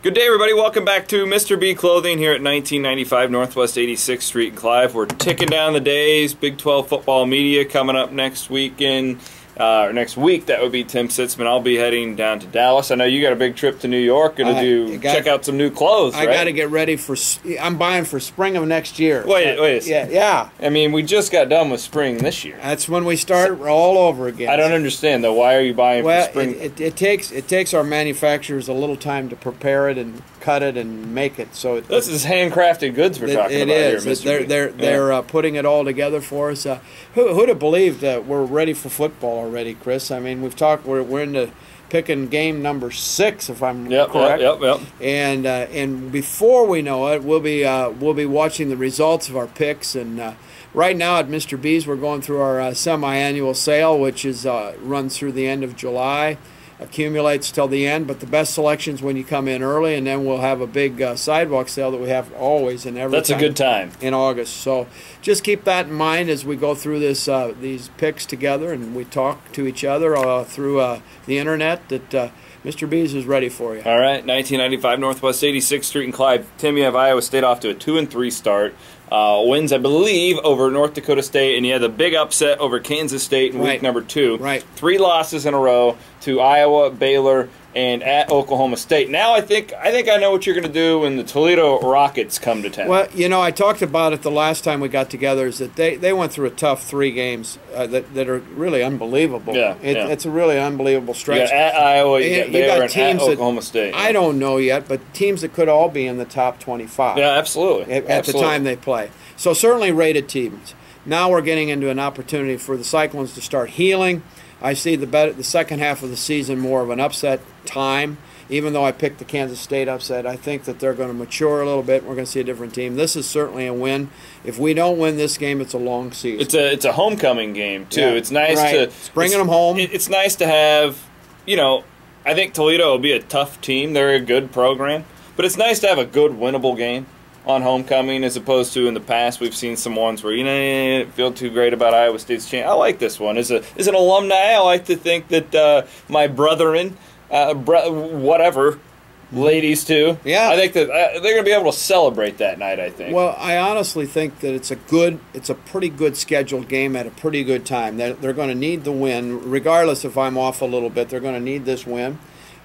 Good day, everybody. Welcome back to Mr. B Clothing here at 1995 Northwest 86th Street in Clive. We're ticking down the days. Big 12 football media coming up next weekend. Or next week, that would be Tim Sitzmann. I'll be heading down to Dallas. I know you got a big trip to New York. Check out some new clothes, right? I got to get ready for. I'm buying for spring of next year. Wait a second. Yeah. I mean, we just got done with spring this year. That's when we start all over again. I don't understand though. Why are you buying for spring? It takes our manufacturers a little time to prepare it and cut it and make it. So this is handcrafted goods we're talking about here, Mr. B. They're putting it all together for us. Who'd have believed that we're ready for football already, Chris? I mean, we've talked. We're into picking game number 6, if I'm correct. Yep. And before we know it, we'll be watching the results of our picks. And right now at Mr. B's, we're going through our semi-annual sale, which is runs through the end of July. Accumulates till the end, but the best selections when you come in early, and then we'll have a big sidewalk sale that we have always and every That's a good time in August. So just keep that in mind as we go through this these picks together, and we talk to each other through the internet. That Mr. B's is ready for you. All right, 1995 Northwest 86th Street in Clive. Tim, you have Iowa State off to a 2-3 start. Wins, I believe, over North Dakota State, and you had the big upset over Kansas State in week number 2. Right. 3 losses in a row to Iowa, Baylor, and at Oklahoma State. Now I think I know what you're going to do when the Toledo Rockets come to town. Well, you know, I talked about it the last time we got together, is that they went through a tough 3 games that are really unbelievable. It's a really unbelievable stretch. You got at Iowa, you got Baylor, and at Oklahoma State. I don't know yet, but teams that could all be in the top 25. Yeah, absolutely. At the time they play. So certainly rated teams. Now we're getting into an opportunity for the Cyclones to start healing. I see the second half of the season more of an upset time. Even though I picked the Kansas State upset, I think that they're going to mature a little bit. We're going to see a different team. This is certainly a win. If we don't win this game, it's a long season. It's a homecoming game too. Yeah, it's nice to it's bringing them home. It's nice to have. You know, I think Toledo will be a tough team. They're a good program, but it's nice to have a good winnable game on homecoming, as opposed to in the past we've seen some ones where you don't feel too great about Iowa State's chance. I like this one. As an alumni, I like to think that my brethren, whatever, ladies too, I think that they're going to be able to celebrate that night, I think. Well, I honestly think that it's a pretty good scheduled game at a pretty good time. They're going to need the win, regardless if I'm off a little bit. They're going to need this win.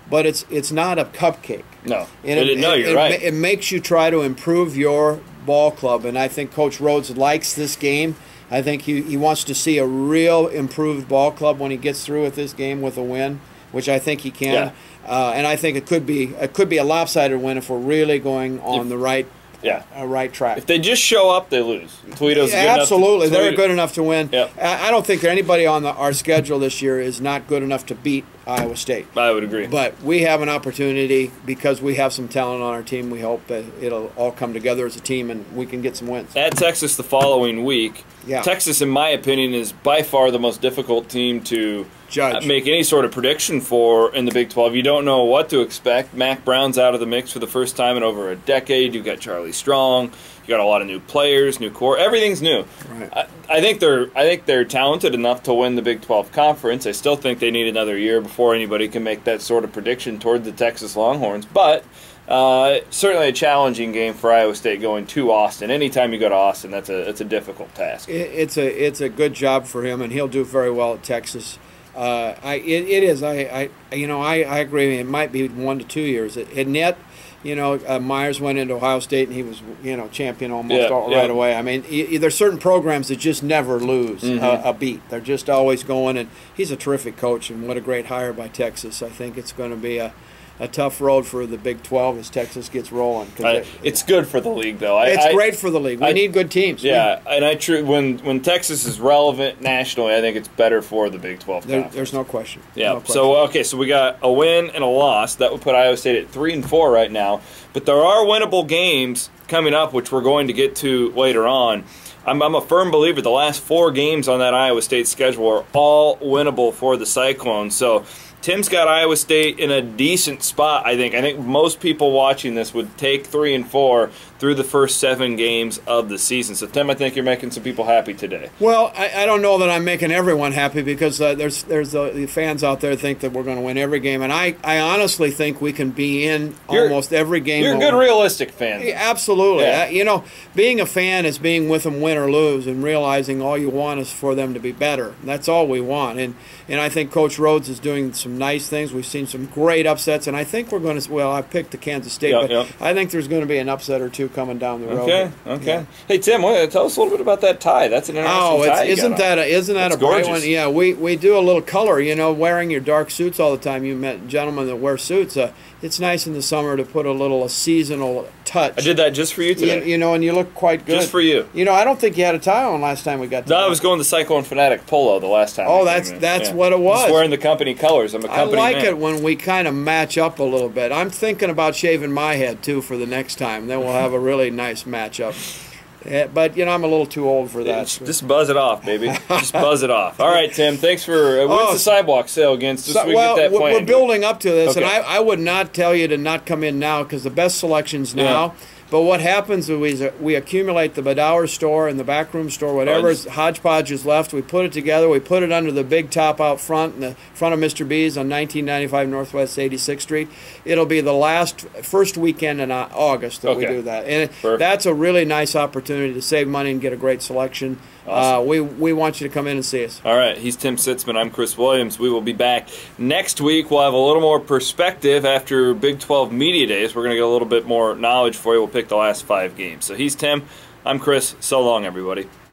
But it's not a cupcake. No, you're right. It makes you try to improve your ball club, and I think Coach Rhodes likes this game. I think he wants to see a real improved ball club when he gets through with this game with a win, which I think he can. Yeah. And I think it could be a lopsided win if we're really going on the right track. If they just show up, they lose. Toledo's good absolutely. enough to, They're good enough to win. Yep. I don't think that anybody on our schedule this year is not good enough to beat Iowa State. I would agree. But we have an opportunity because we have some talent on our team. We hope that it'll all come together as a team and we can get some wins. At Texas the following week, Texas, in my opinion, is by far the most difficult team to judge, make any sort of prediction for in the Big 12. You don't know what to expect. Mac Brown's out of the mix for the first time in over a decade. You've got Charlie Strong. You got a lot of new players, new core. Everything's new. Right. I think they're talented enough to win the Big 12 conference. I still think they need another year before anybody can make that sort of prediction toward the Texas Longhorns. But certainly a challenging game for Iowa State going to Austin. Anytime you go to Austin, that's a difficult task. It's a good job for him, and he'll do very well at Texas. It is. I agree. It might be 1 to 2 years. And yet, Myers went into Ohio State and he was, champion almost right away. I mean, there's certain programs that just never lose a beat. They're just always going, and he's a terrific coach, and what a great hire by Texas. I think it's going to be a tough road for the Big 12 as Texas gets rolling. It's good for the league, though. It's great for the league. We need good teams. Yeah, and when Texas is relevant nationally, I think it's better for the Big 12 conference. There's no question. Yeah. No question. So we got a win and a loss. That would put Iowa State at 3-4 right now. But there are winnable games coming up, which we're going to get to later on. I'm a firm believer the last 4 games on that Iowa State schedule are all winnable for the Cyclones. So Tim's got Iowa State in a decent spot, I think. I think most people watching this would take 3 and 4 through the first 7 games of the season. So, Tim, I think you're making some people happy today. Well, I don't know that I'm making everyone happy because there's the fans out there think that we're going to win every game. And I honestly think we can be in almost every game. You're a good realistic fan. Yeah, absolutely. Yeah. Being a fan is being with them win or lose and realizing all you want is for them to be better. That's all we want. And I think Coach Rhodes is doing some nice things. We've seen some great upsets, and I think we're going to. Well, I picked the Kansas State, but I think there's going to be an upset or two coming down the road. Okay. Yeah. Hey, Tim, tell us a little bit about that tie. That's an interesting tie. Isn't that a bright one? Yeah, we do a little color. Wearing your dark suits all the time. You met gentlemen that wear suits. It's nice in the summer to put a seasonal touch. I did that just for you today. And you look quite good. Just for you. I don't think you had a tie on last time we got together. No, I was going the Cyclone Fanatic polo the last time. Oh, that's what it was. Just wearing the company colors. I'm a company I like man. it when we kind of match up a little bit. I'm thinking about shaving my head, too, for the next time. Then we'll have a really nice matchup. Yeah, but, I'm a little too old for that. Just buzz it off, baby. Just buzz it off. All right, Tim, thanks for... when's the sidewalk sale again? Just so we get that planned. We're building up to this, okay. And I would not tell you to not come in now because the best selection's now. Yeah. But what happens is we accumulate the Bedauer store and the backroom store, whatever hodgepodge is left, we put it together, we put it under the big top out front in the front of Mr. B's on 1995 Northwest 86th Street. It'll be the first weekend in August that we do that. And that's a really nice opportunity to save money and get a great selection. Awesome. We want you to come in and see us. All right, he's Tim Sitzmann. I'm Chris Williams. We will be back next week. We'll have a little more perspective after Big 12 Media Days. We're going to get a little bit more knowledge for you. We'll pick the last 5 games. So he's Tim. I'm Chris. So long, everybody.